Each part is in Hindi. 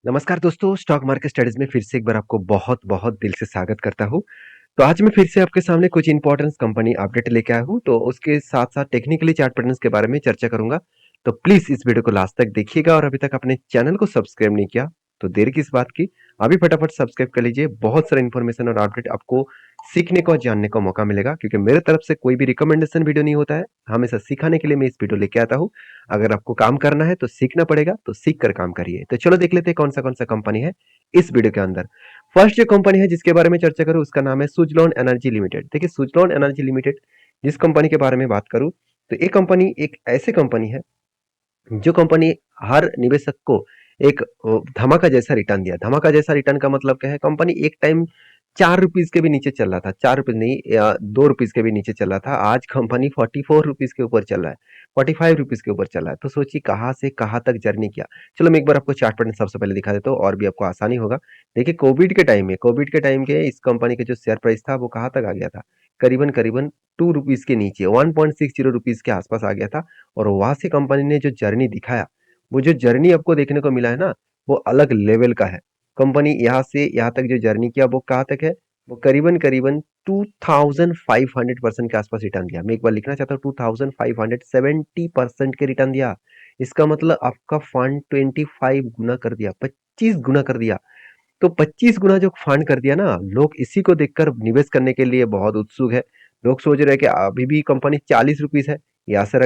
नमस्कार दोस्तों, स्टॉक मार्केट स्टडीज में फिर से एक बार आपको बहुत-बहुत दिल से स्वागत करता हूँ। तो आज मैं फिर से आपके सामने कुछ इंपॉर्टेंट कंपनी अपडेट लेके आया हूँ, तो उसके साथ-साथ टेक्निकली चार्ट पैटर्न्स के बारे में चर्चा करूँगा। तो प्लीज़ इस वीडियो को लास्ट तक देखिएगा और अभी तक आपने चैनल को सब्सक्राइब नहीं किया, तो देर किस बात की? अभी फटाफट सब्सक्राइब कर लीजिए। बहुत सारा इन्फॉर्मेशन और अपडेट आपको सीखने को और जानने को मौका मिलेगा क्योंकि मेरे तरफ से कोई भी रिकमेंडेशन वीडियो नहीं होता है, हमेशा सिखाने के लिए मैं इस वीडियो लेके आता हूँ। अगर आपको काम करना है तो सीखना पड़ेगा, तो सीख कर काम करिए। तो चलो देख लेते हैं कौन सा कंपनी है इस वीडियो के अंदर। फर्स्ट जो कंपनी है जिसके बारे में चर्चा करूं उसका नाम है सुजलॉन एनर्जी लिमिटेड। देखिए सुजलॉन एनर्जी लिमिटेड जिस कंपनी के बारे में बात करूं तो ये कंपनी एक ऐसी कंपनी है जो कंपनी हर निवेशक को एक धमाका जैसा रिटर्न दिया। धमाका जैसा रिटर्न का मतलब क्या है? कंपनी एक टाइम 4 रुपीज के भी नीचे चल रहा था, 4 रुपीज नहीं या 2 रुपीज के भी नीचे चल रहा था। आज कंपनी 44 रुपीज के ऊपर चल रहा है, 45 रुपीज के ऊपर चल रहा है। तो सोचिए कहाँ से कहाँ तक जर्नी किया। चलो मैं एक बार आपको चार्ट पैटर्न सबसे पहले दिखा देता हूँ और भी आपको आसानी होगा। देखिए कोविड के टाइम के इस कंपनी का जो शेयर प्राइस था वो कहाँ तक आ गया था? करीबन करीबन 2 रुपीज के नीचे 1.60 रुपीज के आसपास आ गया था। और वहां से कंपनी ने जो जर्नी दिखाया, वो जो जर्नी आपको देखने को मिला है ना, वो अलग लेवल का है। कंपनी यहाँ से यहाँ तक जो जर्नी किया वो कहाँ तक है? वो करीबन करीबन 2500% के आसपास रिटर्न दिया। मैं एक बार लिखना चाहता हूँ 2570% के रिटर्न दिया। इसका मतलब आपका फंड 25 गुना कर दिया, 25 गुना कर दिया। तो 25 गुना जो फंड कर दिया ना, लोग इसी को देखकर निवेश करने के लिए बहुत उत्सुक है। लोग सोच रहे हैं कि अभी भी कंपनी 40 रुपीस है, यहाँ से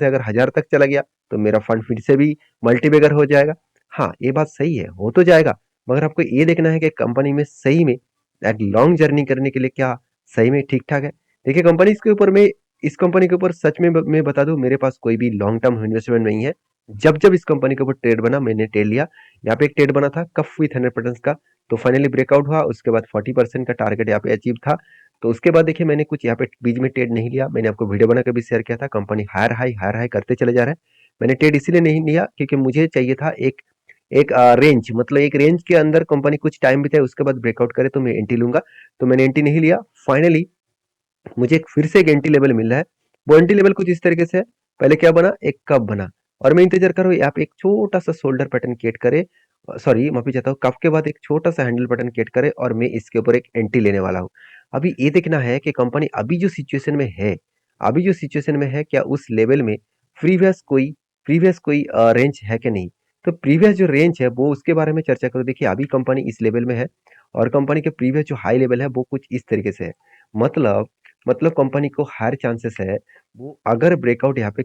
अगर 1000 तक चला गया तो मेरा फंड फिर से भी मल्टीबैगर हो जाएगा। हाँ, ये बात सही है, हो तो जाएगा, मगर आपको ये देखना है कि कंपनी में सही में एक लॉन्ग जर्नी करने के लिए क्या सही में ठीक ठाक है। देखिए कंपनी के ऊपर में इस कंपनी के ऊपर सच में मैं बता दूं, मेरे पास कोई भी लॉन्ग टर्म इन्वेस्टमेंट नहीं है। जब जब इस कंपनी के ऊपर ट्रेड बना मैंने ट्रेड लिया। यहाँ पे एक ट्रेड बना था कफ विथ 100% का, तो फाइनली ब्रेकआउट हुआ। उसके बाद 40% का टारगेट यहाँ पे अचीव था। तो उसके बाद देखिए मैंने कुछ यहाँ पे बीच में ट्रेड नहीं लिया। मैंने आपको वीडियो बना के भी शेयर किया था, कंपनी हायर हाई करते चले जा रहे हैं। मैंने ट्रेड इसीलिए नहीं लिया क्योंकि मुझे चाहिए था एक एक रेंज, मतलब एक रेंज के अंदर कंपनी कुछ टाइम बिताए उसके बाद ब्रेकआउट करे तो मैं एंट्री लूंगा। तो मैंने एंट्री नहीं लिया। फाइनली मुझे फिर से एक एंट्री लेवल मिल रहा है। वो एंट्री लेवल कुछ इस तरीके से है। पहले क्या बना? एक कप बना और मैं इंतजार कर रहा हूँ यहाँ पे एक छोटा सा शोल्डर पैटर्न क्रिएट करे। सॉरी, माफी चाहता हूँ, कप के बाद एक छोटा सा हैंडल पैटर्न क्रिएट करे और मैं इसके ऊपर एक एंट्री लेने वाला हूँ। अभी ये देखना है कि कंपनी अभी जो सिचुएशन में है क्या उस लेवल में प्रीवियस कोई प्रीवियस कोई रेंज है कि नहीं। तो प्रीवियस जो रेंज है वो उसके बारे में चर्चा करो। देखिए अभी कंपनी इस लेवल में है और कंपनी के प्रीवियस जो हाई लेवल है वो कुछ इस तरीके से है। मतलब मतलब कंपनी को हायर चांसेस है, वो अगर ब्रेकआउट यहाँ पे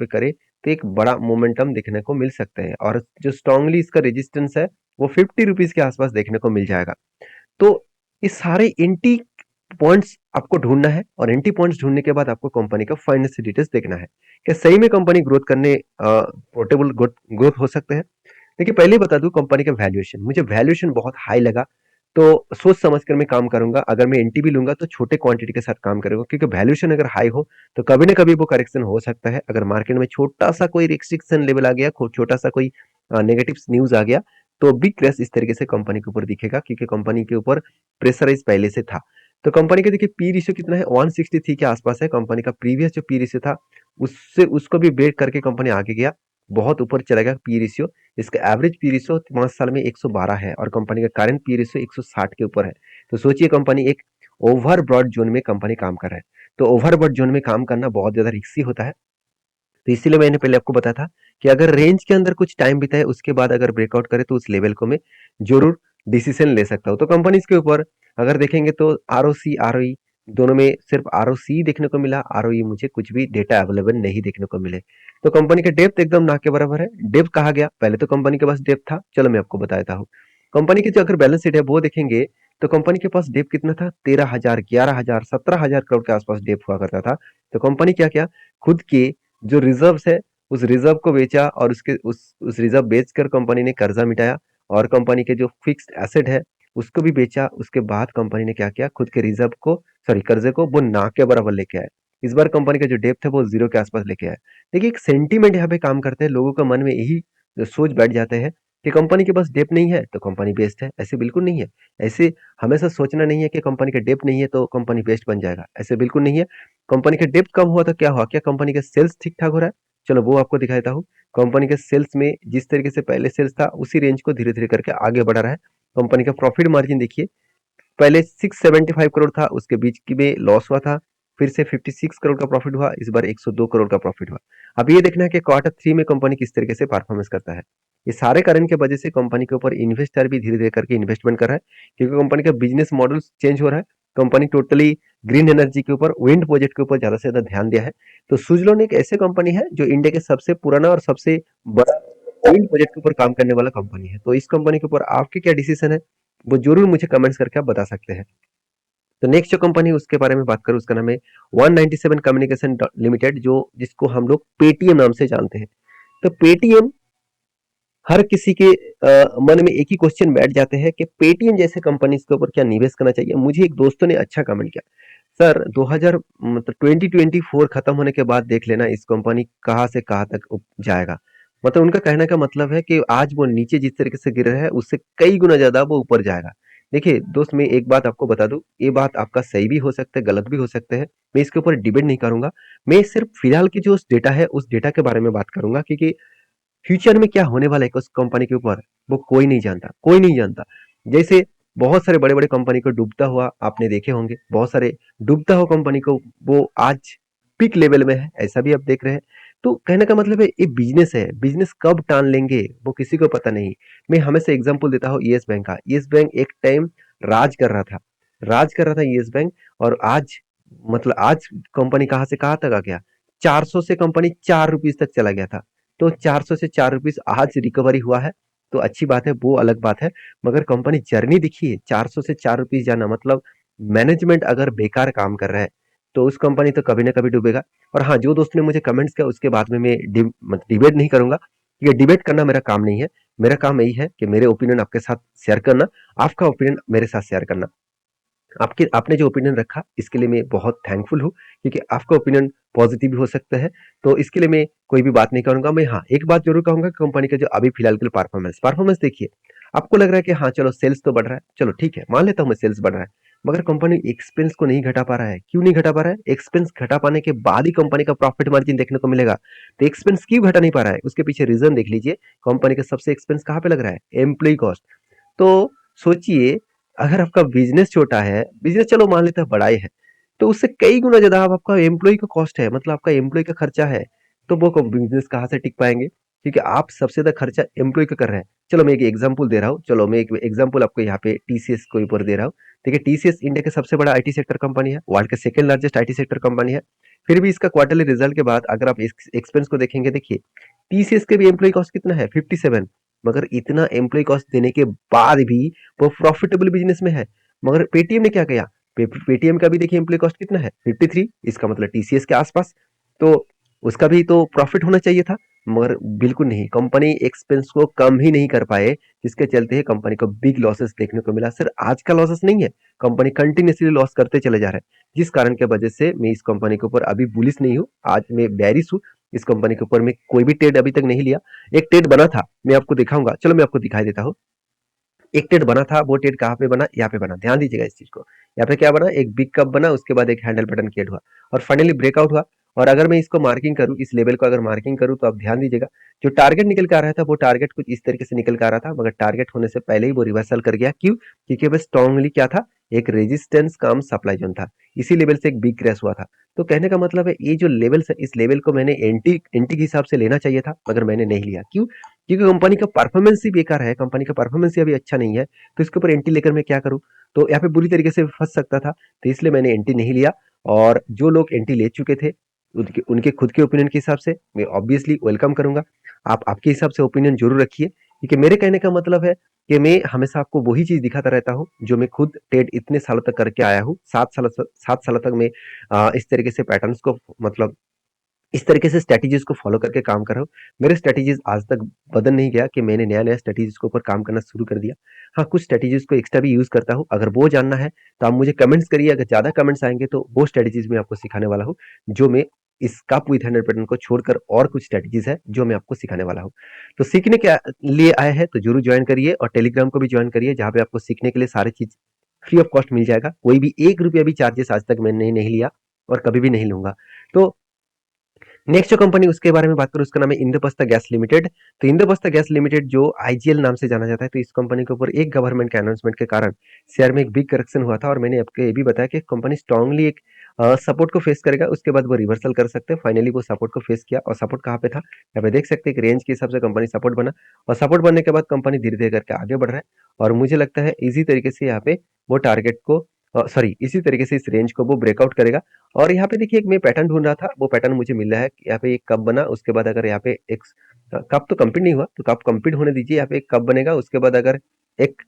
करे तो एक बड़ा मोमेंटम देखने को मिल सकता है और जो स्ट्रांगली इसका रेजिस्टेंस है वो 50 रुपीज के आसपास देखने को मिल जाएगा। तो ये सारे एंटी पॉइंट्स आपको ढूंढना है और एंटी पॉइंट्स ढूंढने के बाद आपको कंपनी का फाइनेंशियल डिटेल्स देखना है कि सही में कंपनी ग्रोथ करने पोर्टेबल ग्रोथ हो सकते हैं। देखिए पहले ही बता दूं, कंपनी का वैल्यूएशन, मुझे वैल्यूएशन बहुत हाई लगा। तो सोच समझ कर मैं काम करूंगा। अगर मैं एनटी भी लूंगा तो छोटे क्वांटिटी के साथ काम करूंगा क्योंकि वैल्यूएशन अगर हाई हो तो कभी ना कभी वो करेक्शन हो सकता है। अगर मार्केट में छोटा सा कोई रिस्ट्रिक्शन लेवल आ गया, छोटा सा कोई नेगेटिव न्यूज आ गया, तो बिग क्रैश इस तरीके से कंपनी के ऊपर दिखेगा क्योंकि कंपनी के ऊपर प्रेशराइज पहले से था। तो कंपनी का देखिए पी रेशियो कितना है? 163 के आसपास है। कंपनी का प्रीवियस जो पी रेशियो था उससे उसको भी ब्रेक करके कंपनी आगे गया, बहुत ऊपर चला गया पी रेशियो। इसका एवरेज पी रेशियो 5 साल में 112 है और कंपनी का करंट पी रेशियो 160 के ऊपर है। तो सोचिए कंपनी एक ओवर ब्रॉड जोन में कंपनी काम कर रहा है। तो ओवर ब्रॉड जोन में काम करना बहुत ज्यादा रिस्की होता है। तो इसीलिए मैंने पहले आपको बताया था कि अगर रेंज के अंदर कुछ टाइम बिताए उसके बाद अगर ब्रेकआउट करे तो उस लेवल को मैं जरूर डिसीजन ले सकता हूँ। तो कंपनी के ऊपर अगर देखेंगे तो आरओसी आरओई दोनों में सिर्फ आरओसी देखने को मिला, आरओई मुझे कुछ भी डेटा अवेलेबल नहीं देखने को मिले। तो कंपनी का डेप्थ एकदम ना के बराबर है। डेप्थ कहा गया, पहले तो कंपनी के पास डेप्थ था, चलो मैं आपको बताता हूँ। कंपनी की जो अगर बैलेंस शीट है वो देखेंगे तो कंपनी के पास डेप्थ कितना था? 13,000, 11,000, 17,000 करोड़ के आसपास डेप्थ हुआ करता था। तो कंपनी क्या क्या खुद के जो रिजर्व्स है उस रिजर्व को बेचा और उस रिजर्व बेचकर कंपनी ने कर्जा मिटाया और कंपनी के जो फिक्स्ड एसेट है उसको भी बेचा। उसके बाद कंपनी ने क्या किया? खुद के रिजर्व को, सॉरी कर्जे को, वो ना के बराबर लेके आए। इस बार कंपनी का जो डेप्थ है वो जीरो के आसपास लेके आए। देखिए एक सेंटीमेंट यहाँ पे काम करते हैं, लोगों के मन में यही सोच बैठ जाते हैं कि कंपनी के पास डेप्थ नहीं है तो कंपनी बेस्ट है। ऐसे बिल्कुल नहीं है। ऐसे हमेशा सोचना नहीं है कि कंपनी का डेप्थ नहीं है तो कंपनी बेस्ट बन जाएगा, ऐसे बिल्कुल नहीं है। कंपनी का डेप्थ कम हुआ तो क्या हुआ? क्या कंपनी का सेल्स ठीक ठाक हो रहा है? चलो वो आपको दिखा देता हूँ। कंपनी के सेल्स में जिस तरीके से पहले सेल्स था उसी रेंज को धीरे धीरे करके आगे बढ़ा रहा है। कंपनी का प्रॉफिट मार्जिन देखिए, पहले 675 करोड़ था, उसके बीच की में लॉस हुआ था, फिर से 56 करोड़ का प्रॉफिट हुआ, इस बार 102 करोड़ का प्रॉफिट हुआ। अब ये देखना है कि क्वार्टर 3 में कंपनी किस तरीके से परफॉर्मेंस करता है। ये सारे कारण की वजह से कंपनी के ऊपर इन्वेस्टर भी धीरे धीरे करके इन्वेस्टमेंट कर रहा है, क्योंकि कंपनी का बिजनेस मॉडल चेंज हो रहा है। कंपनी टोटली ग्रीन एनर्जी के ऊपर, विंड प्रोजेक्ट के ऊपर ज्यादा से ज्यादा ध्यान दिया है। तो सुजलोन एक ऐसे कंपनी है जो इंडिया के सबसे पुराना और सबसे बड़ा विंड प्रोजेक्ट के ऊपर काम करने वाला कंपनी है। तो इस कंपनी के ऊपर आपके क्या डिसीजन है, वो जरूर मुझे कमेंट्स करके आप बता सकते हैं। तो नेक्स्ट जो कंपनी उसके बारे में बात करूं, उसका नाम है 197 कम्युनिकेशन लिमिटेड, जो जिसको हम लोग पेटीएम नाम से जानते हैं। तो पेटीएम, हर किसी के मन में एक ही क्वेश्चन बैठ जाते हैं कि पेटीएम जैसे कंपनी के ऊपर क्या निवेश करना चाहिए। मुझे एक दोस्तों ने अच्छा कमेंट किया, सर 2000 मतलब 2024 खत्म होने के बाद देख लेना इस कंपनी कहाँ से कहाँ तक जाएगा। मतलब उनका कहने का मतलब है कि आज वो नीचे जिस तरीके से गिर रहा है उससे कई गुना ज्यादा वो ऊपर जाएगा। देखिए दोस्त, मैं एक बात आपको बता दूं, ये बात आपका सही भी हो सकता है, गलत भी हो सकते हैं। मैं इसके ऊपर डिबेट नहीं करूंगा। मैं सिर्फ फिलहाल की जो डेटा है उस डेटा के बारे में बात करूंगा, क्योंकि फ्यूचर में क्या होने वाला है उस कंपनी के ऊपर वो कोई नहीं जानता, कोई नहीं जानता। जैसे बहुत सारे बड़े बड़े कंपनी को डूबता हुआ आपने देखे होंगे, बहुत सारे डूबता हुआ कंपनी को वो आज पीक लेवल में है, ऐसा भी आप देख रहे हैं। तो कहने का मतलब है ये बिजनेस है, बिजनेस कब टान लेंगे वो किसी को पता नहीं। मैं हमेशा एग्जांपल देता हूँ यस बैंक का। यस बैंक एक टाइम राज कर रहा था, राज कर रहा था यस बैंक। और आज मतलब आज कंपनी कहाँ से कहाँ तक आ गया, 400 से कंपनी 4 रुपीज तक चला गया था। तो 400 से 4 रुपीज आज रिकवरी हुआ है, तो अच्छी बात है, वो अलग बात है। मगर कंपनी जर्नी दिखिए, 400 से 4 रुपीज जाना मतलब मैनेजमेंट अगर बेकार काम कर रहा है तो उस कंपनी तो कभी ना कभी डूबेगा। और हाँ, जो दोस्त ने मुझे कमेंट्स किया उसके बाद में मैं डिबेट नहीं करूंगा, ये डिबेट करना मेरा काम नहीं है। मेरा काम यही है कि मेरे ओपिनियन आपके साथ शेयर करना, आपका ओपिनियन मेरे साथ शेयर करना। आपके आपने जो ओपिनियन रखा इसके लिए मैं बहुत थैंकफुल हूँ, क्योंकि आपका ओपिनियन पॉजिटिव भी हो सकता है। तो इसके लिए मैं कोई भी बात नहीं करूंगा। मैं हाँ एक बात जरूर कहूंगा, कंपनी का जो अभी फिलहाल के लिए परफॉर्मेंस परफॉर्मेंस देखिए, आपको लग रहा है कि हाँ चलो सेल्स तो बढ़ रहा है, चलो ठीक है मान लेता हूँ मैं सेल्स बढ़ रहा है, मगर कंपनी एक्सपेंस को नहीं घटा पा रहा है। क्यों नहीं घटा पा रहा है? एक्सपेंस घटा पाने के बाद ही कंपनी का प्रॉफिट मार्जिन देखने को मिलेगा। तो एक्सपेंस क्यों घटा नहीं पा रहा है, उसके पीछे रीजन देख लीजिए। कंपनी का सबसे एक्सपेंस कहाँ पे लग रहा है? Employ cost. तो सोचिए, अगर आपका बिजनेस छोटा है, बिजनेस चलो मान लेते हैं बड़ा ही है, तो उससे कई गुना ज्यादा आपका एम्प्लॉय का कॉस्ट है, मतलब आपका एम्प्लॉय का खर्चा है। तो वो बिजनेस कहाँ से टिक पाएंगे, क्योंकि आप सबसे ज्यादा खर्चा एम्प्लॉय का कर रहे हैं। चलो मैं एक एग्जांपल दे रहा हूँ, चलो मैं एक एग्जांपल आपको यहाँ पे टीसीएस के ऊपर दे रहा हूँ। देखिए टीसीएस इंडिया का सबसे बड़ा आईटी सेक्टर कंपनी है, वर्ल्ड का second largest IT sector company है। फिर भी इसका क्वार्टरली रिजल्ट के बाद अगर आप एक्सपेंस को देखेंगे, देखिए टीसीएस के भी एम्प्लॉय कॉस्ट कितना है, 57। मगर इतना एम्प्लॉय कॉस्ट देने के बाद भी वो प्रॉफिटेबल बिजनेस में है। मगर पेटीएम ने क्या किया, पेटीएम का भी देखिए एम्प्लॉय कॉस्ट कितना है, 53। इसका मतलब टीसीएस के आसपास। तो उसका भी तो प्रॉफिट होना चाहिए था, मगर बिल्कुल नहीं। कंपनी एक्सपेंस को कम ही नहीं कर पाए, जिसके चलते कंपनी को बिग लॉसेस देखने को मिला। सर आज का लॉसेस नहीं है, कंपनी कंटिन्यूसली लॉस करते चले जा रहे हैं, जिस कारण के वजह से मैं इस कंपनी के ऊपर अभी बुलिश नहीं हूँ, आज मैं बैरिश हूँ। इस कंपनी के ऊपर मैं कोई भी ट्रेड अभी तक नहीं लिया। एक ट्रेड बना था, मैं आपको दिखाऊंगा, चलो मैं आपको दिखाई देता हूँ। एक ट्रेड बना था, वो ट्रेड कहाँ पे बना, यहाँ पे बना, ध्यान दीजिएगा इस चीज को। यहाँ पे क्या बना, एक बिग कप बना, उसके बाद एक हैंडल बटन क्रिएट हुआ और फाइनली ब्रेकआउट हुआ। और अगर मैं इसको मार्किंग करूँ, इस लेवल को अगर मार्किंग करूँ, तो आप ध्यान दीजिएगा, जो टारगेट निकल के आ रहा था वो टारगेट कुछ इस तरीके से निकल के आ रहा था, मगर टारगेट होने से पहले ही वो रिवर्सल कर गया। क्यों? क्योंकि वो स्ट्रांगली क्या था, एक रेजिस्टेंस कम सप्लाई जोन था। इसी लेवल से एक बिग क्रैश हुआ था। तो कहने का मतलब है ये जो लेवल है, इस लेवल को मैंने एंटी एंटी के हिसाब से लेना चाहिए था, मगर मैंने नहीं लिया। क्यों? क्योंकि कंपनी का परफॉर्मेंस ही बेकार है, कंपनी का परफॉर्मेंस ही अभी अच्छा नहीं है। तो इसके ऊपर एंटी लेकर मैं क्या करूं, तो यहाँ पे बुरी तरीके से फंस सकता था। तो इसलिए मैंने एंटी नहीं लिया। और जो लोग एंटी ले चुके थे उनके उनके खुद के ओपिनियन के हिसाब से मैं ऑब्वियसली वेलकम करूंगा। आप आपके हिसाब से ओपिनियन जरूर रखिए, क्योंकि मेरे कहने का मतलब है कि मैं हमेशा आपको वही चीज दिखाता रहता हूँ जो मैं खुद ट्रेड इतने सालों तक करके आया हूँ। 7 साल तक मैं इस तरीके से पैटर्न्स को मतलब इस तरीके से स्ट्रेटेजीज को फॉलो करके काम कर रहा हूँ। मेरे स्ट्रेटेजीज आज तक बदल नहीं गया कि मैंने नया नया स्ट्रेटेजीज के ऊपर काम करना शुरू कर दिया। हाँ, कुछ स्ट्रेटेजीज को एक्स्ट्रा भी यूज करता हूँ। अगर वो जानना है तो आप मुझे कमेंट्स करिए, अगर ज्यादा कमेंट्स आएंगे तो वो स्ट्रेटेजीज मैं आपको सिखाने वाला हूँ, जो मैं इस कप विद 100 पैटर्न को छोड़कर और कुछ स्ट्रेटेजीज है जो मैं आपको सिखाने वाला हूँ। तो सीखने के लिए आए हैं तो जरूर ज्वाइन करिए, और टेलीग्राम को भी ज्वाइन करिए, जहाँ पे आपको सीखने के लिए सारी चीज फ्री ऑफ कॉस्ट मिल जाएगा। कोई भी 1 रुपया भी चार्जेस आज तक मैंने नहीं लिया और कभी भी नहीं लूंगा। तो नेक्स्ट जो कंपनी उसके बारे में बात करूँ उसका नाम है इंद्रप्रस्थ गैस लिमिटेड। तो इंद्रप्रस्थ गैस लिमिटेड जो आईजीएल नाम से जाना जाता है, तो इस कंपनी के ऊपर एक गवर्नमेंट के अनाउंसमेंट के कारण शेयर में एक बिग करेक्शन हुआ था और मैंने आपको ये भी बताया कि कंपनी स्ट्रांगली एक सपोर्ट को फेस करेगा, उसके बाद वो रिवर्सल कर सकते हैं। फाइनली वो सपोर्ट को फेस किया और सपोर्ट कहाँ पे था, यहाँ पे देख सकते हैं कि रेंज के हिसाब से कंपनी सपोर्ट बना और सपोर्ट बनने के बाद कंपनी धीरे धीरे करके आगे बढ़ रहा है और मुझे लगता है इजी तरीके से यहाँ पे वो टारगेट को सॉरी इसी तरीके से इस रेंज को वो ब्रेकआउट करेगा। और यहाँ पे देखिए एक मैं पैटर्न ढूंढ रहा था, वो पैटर्न मुझे मिल रहा है कि यहाँ पे एक कप बना, उसके बाद अगर यहाँ पे एक कप तो कंप्लीट नहीं हुआ तो कप कंप्लीट होने दीजिए, यहाँ पे एक कप बनेगा, उसके बाद अगर एक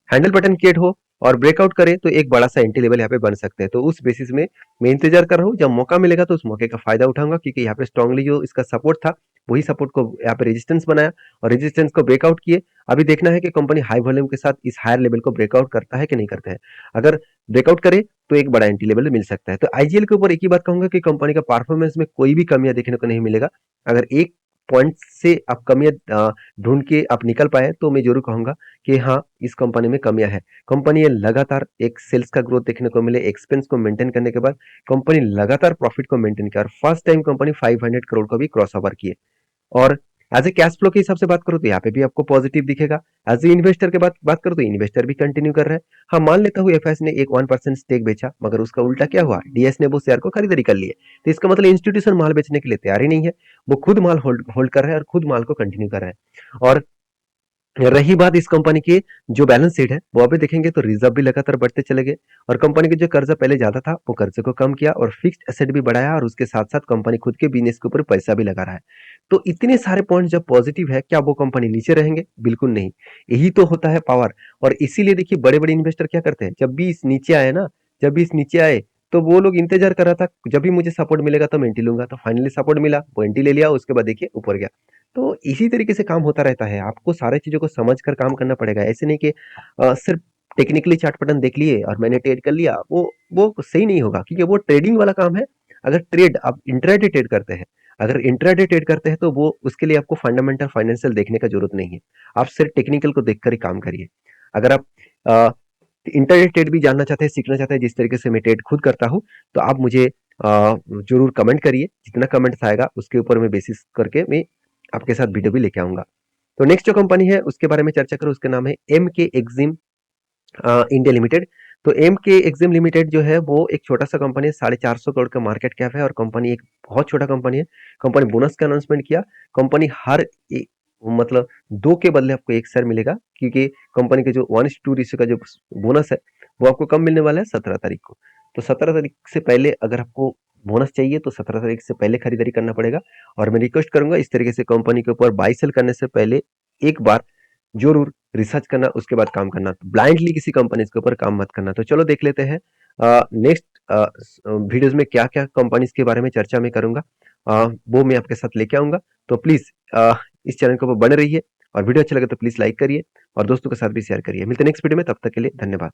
हैंडल पैटर्न क्रिएट हो और ब्रेकआउट करे तो एक बड़ा सा एंट्री लेवल यहाँ पे बन सकते हैं। तो उस बेसिस में मैं इंतजार कर रहा हूँ, जब मौका मिलेगा तो उस मौके का फायदा उठाऊंगा, क्योंकि यहाँ पे स्ट्रांगली जो इसका सपोर्ट था वही सपोर्ट को यहाँ पे रेजिस्टेंस बनाया और रेजिस्टेंस को ब्रेकआउट किए। अभी देखना है कि कंपनी हाई वॉल्यूम के साथ इस हायर लेवल को ब्रेकआउट करता है कि नहीं करता है। अगर ब्रेकआउट करे तो एक बड़ा एंट्री लेवल मिल सकता है। तो आईजीएल के ऊपर एक ही बात कहूंगा कि कंपनी का परफॉर्मेंस में कोई भी कमियां देखने को नहीं मिलेगा। अगर एक पॉइंट से आप कमियां ढूंढ के आप निकल पाए तो मैं जरूर कहूंगा कि हाँ, इस कंपनी में कमियां है। कंपनी ये लगातार एक सेल्स का ग्रोथ देखने को मिले, एक्सपेंस को मेंटेन करने के बाद कंपनी लगातार प्रॉफिट को मेंटेन किया और फर्स्ट टाइम कंपनी 500 करोड़ को भी क्रॉस ओवर किए। और एज ए कैश फ्लो के हिसाब से बात करूं तो यहाँ पे भी आपको पॉजिटिव दिखेगा। एज ए इन्वेस्टर के बात करूं तो इन्वेस्टर भी कंटिन्यू कर रहा है। हाँ, मान लेता हूँ एफएस ने एक 1% स्टेक बेचा, मगर उसका उल्टा क्या हुआ, डीएस ने वो शेयर को खरीदारी कर लिए। तो इसका मतलब इंस्टीट्यूशन माल बेचने के लिए तैयार ही नहीं है, वो खुद माल होल्ड होल्ड कर रहा है और खुद माल को कंटिन्यू कर रहा है। और रही बात इस कंपनी की जो बैलेंस शीट है, वो अभी देखेंगे तो रिजर्व भी लगातार बढ़ते चले गए और कंपनी के जो कर्जा पहले ज्यादा था वो कर्जे को कम किया और फिक्स्ड एसेट भी बढ़ाया और उसके साथ साथ कंपनी खुद के बिजनेस के ऊपर पैसा भी लगा रहा है। तो इतने सारे पॉइंट जब पॉजिटिव है, क्या वो कंपनी नीचे रहेंगे? बिल्कुल नहीं। यही तो होता है पावर। और इसीलिए देखिए बड़े बड़े इन्वेस्टर क्या करते हैं, जब भी इस नीचे आए ना, जब भी इस नीचे आए तो वो लोग इंतजार कर रहा था जब भी मुझे सपोर्ट मिलेगा तो मैं एंट्री लूंगा। तो फाइनली सपोर्ट मिला, वो एंट्री ले लिया, उसके बाद देखिए ऊपर गया। तो इसी तरीके से काम होता रहता है, आपको सारी चीजों को समझ कर काम करना पड़ेगा। ऐसे नहीं कि सिर्फ टेक्निकली चार्ट पैटर्न देख लिए और मैंने ट्रेड कर लिया, वो सही नहीं होगा, क्योंकि वो ट्रेडिंग वाला काम है। अगर ट्रेड आप इंट्राडे ट्रेड करते हैं, अगर इंट्राडे ट्रेड करते हैं तो वो उसके लिए आपको फंडामेंटल फाइनेंशियल देखने का जरूरत नहीं है, आप सिर्फ टेक्निकल को देखकर ही काम करिए। अगर आप इंट्राडे ट्रेड भी जानना चाहते हैं, सीखना चाहते हैं जिस तरीके से मैं ट्रेड खुद करता हूँ, तो आप मुझे जरूर कमेंट करिए। जितना कमेंट्स आएगा उसके ऊपर मैं बेसिस करके मैं आपके साथ वीडियो भी लेके आऊंगा। तो नेक्स्ट जो कंपनी है उसके बारे में चर्चा करूं, उसका नाम है एम के एक्जिम इंडिया लिमिटेड। तो एम के एक्जिम लिमिटेड जो है वो एक छोटा सा कंपनी है, 450 करोड़ का मार्केट कैप है और कंपनी एक बहुत छोटा कंपनी है। कंपनी बोनस का अनाउंसमेंट किया। कंपनी मतलब दो के बदले आपको एक शेयर मिलेगा, क्योंकि कंपनी के जो 1:2 रेशियो का जो बोनस है वो आपको कब मिलने वाला है, 17 तारीख को। तो 17 तारीख से पहले अगर आपको बोनस चाहिए तो 17 तारीख से पहले खरीदारी करना पड़ेगा। और मैं रिक्वेस्ट करूंगा इस तरीके से कंपनी के ऊपर बाई सेल करने से पहले एक बार जरूर रिसर्च करना, उसके बाद काम करना। ब्लाइंडली किसी कंपनी के ऊपर काम मत करना। तो चलो देख लेते हैं नेक्स्ट वीडियोस में क्या क्या कंपनीज के बारे में चर्चा में करूंगा, वो मैं आपके साथ लेके आऊंगा। तो प्लीज इस चैनल के ऊपर बने रहिए और वीडियो अच्छा लगे तो प्लीज लाइक करिए और दोस्तों के साथ भी शेयर करिए। मिलते हैं नेक्स्ट वीडियो में, तब तक के लिए धन्यवाद।